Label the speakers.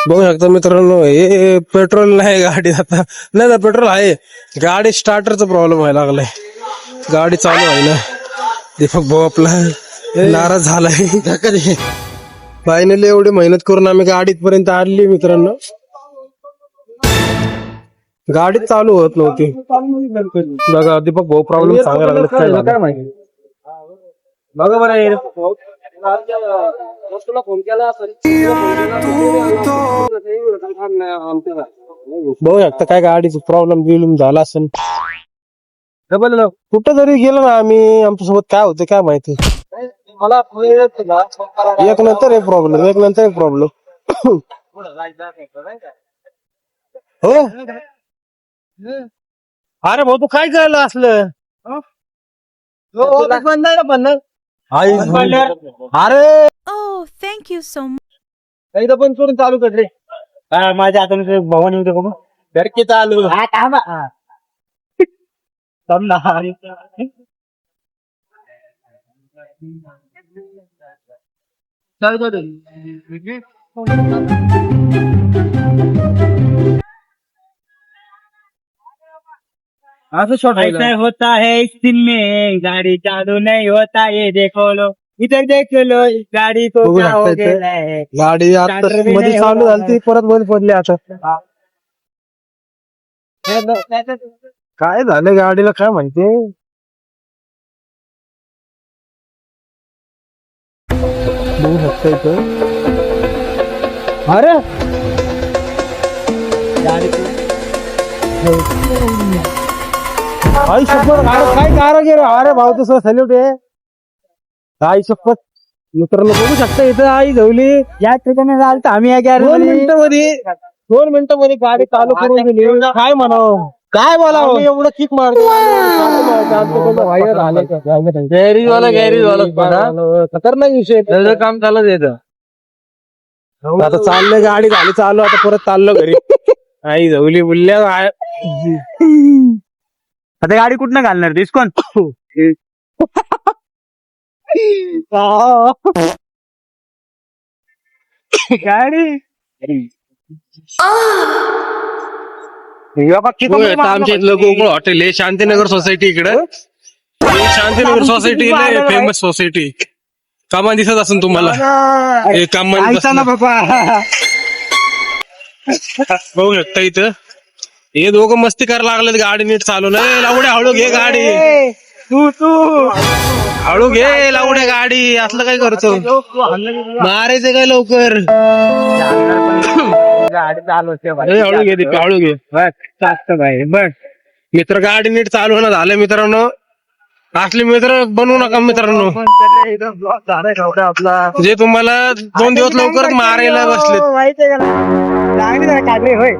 Speaker 1: बघू शकता मित्रांनो, हे पेट्रोल नाही गाडी आता. नाही ना, पेट्रोल आहे, गाडी स्टार्टरचा प्रॉब्लेम व्हायला लागलाय. गाडी चालू आहे ना. दीपक भाऊ आपला नाराज झालाय. फायनली एवढी मेहनत करून आम्ही गाडीत पर्यंत आणली मित्रांनो. गाडी चालू होत नव्हती. बघा दीपक भाऊ प्रॉब्लेम सांगायला लागले. काय माहिती बघा बरं, तुला फोन केला बघू शकता काय गाडीचा प्रॉब्लेम झाला असेल. कुठं जरी गेलो ना आम्ही, आमच्यासोबत काय होतं काय माहिती. मला एक नंतर एक प्रॉब्लेम हो. अरे भाऊ तू काय झालं असलं बंद आहे ना पण. अरे
Speaker 2: Oh, thank you so much.
Speaker 1: एकदा पण सोडून चालू कर रे. माझ्या हाताने भवन येऊ दे बघू. धरकी चालू असं शॉर्ट
Speaker 3: ऐसा होता है इस दिन में, गाड़ी चालू नहीं होता ये देखो लो, इधर देख लो गाड़ी को
Speaker 1: बघू
Speaker 3: क्या हो
Speaker 1: शकता इथे.
Speaker 3: गया है.
Speaker 1: गाडी आता
Speaker 3: Starter बी
Speaker 1: मध्ये
Speaker 3: नाही
Speaker 1: चालू
Speaker 3: होत
Speaker 1: झाली परत बंद पडली. आता काय झालं गाडीला काय माहिती. बघू शकता इथं. अरे आई शपथ, अरे काय कारागीर. अरे भाऊ तसं सॅल्यूट आहे. आई शपथ मित्रांनो, बघू शकता इथं आई झवली.
Speaker 3: या ठिकाणी चालतं आम्ही या
Speaker 1: 2 मिनिटांमध्ये गाडी चालू करून दिली. काय म्हणावं, काय बोलावं. एवढं किक मारतो खतरनाक विषय.
Speaker 3: काम चालत येतं.
Speaker 1: आता चाललंय, गाडी झाली चालू. आता परत चाललो घरी. आई झवली बोलल्या.
Speaker 3: आता गाडी कुठनं घालणार डिस्कोन गाडी
Speaker 1: आमच्या इथलं गोकुळ हॉटेल आहे, शांतीनगर सोसायटी. इकडं शांतीनगर सोसायटी फेमस सोसायटी. कामा दिसत असेल तुम्हाला.
Speaker 3: ना बाबा.
Speaker 1: बघू शकता इथं हे दोघं मस्ती करायला लागलेत. गाडी नीट चालू नाही. लावड्या हळू घे गाडी.
Speaker 3: तू
Speaker 1: हळू घे लावड्या गाडी. असलं काय करतो, मारायचं काय लवकर.
Speaker 3: गाडी चालू
Speaker 1: हळू घे दीपा, हळू घे.
Speaker 3: भाई बघ
Speaker 1: मित्र गाडी नीट चालू ना झालं मित्रांनो. असले मित्र बनवू नका मित्रांनो,
Speaker 3: आपला
Speaker 1: जे तुम्हाला 2 दिवस लवकरच मारायला बसले.
Speaker 3: माहितीये का, चांगली काढली होय.